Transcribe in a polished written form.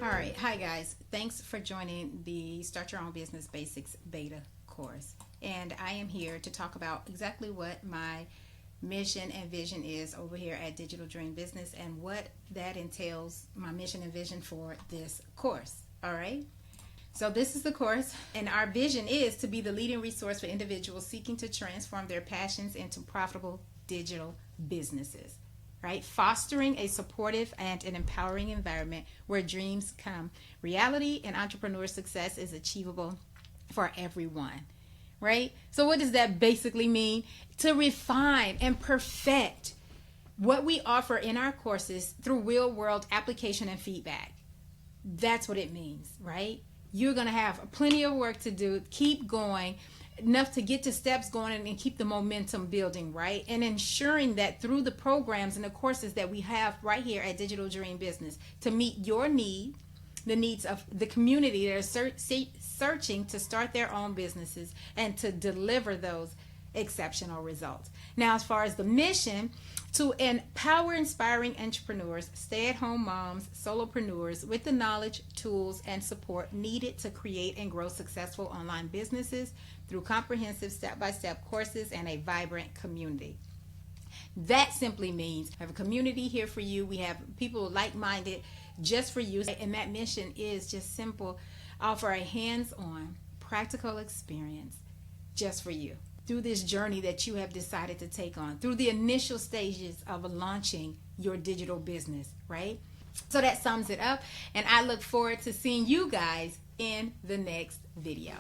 All right, hi guys. Thanks for joining the Start Your Own Business Basics Beta course. And I am here to talk about exactly what my mission and vision is over here at Digital Dream Business and what that entails, my mission and vision for this course. All right. So this is the course, and our vision is to be the leading resource for individuals seeking to transform their passions into profitable digital businesses. Right? Fostering a supportive and an empowering environment where dreams come reality and entrepreneur success is achievable for everyone. Right? So what does that basically mean? To refine and perfect what we offer in our courses through real world application and feedback. That's what it means, right? You're going to have plenty of work to do. Keep going. Enough to get the steps going and keep the momentum building, right? And ensuring that through the programs and the courses that we have right here at Digital Dream Business to meet your need, the needs of the community that are searching to start their own businesses and to deliver those exceptional results. Now, as far as the mission, to empower inspiring entrepreneurs, stay-at-home moms, solopreneurs with the knowledge, tools, and support needed to create and grow successful online businesses through comprehensive step-by-step courses and a vibrant community. That simply means I have a community here for you. We have people like-minded just for you. And that mission is just simple. Offer a hands-on, practical experience just for you through this journey that you have decided to take on, through the initial stages of launching your digital business, right? So that sums it up, and I look forward to seeing you guys in the next video.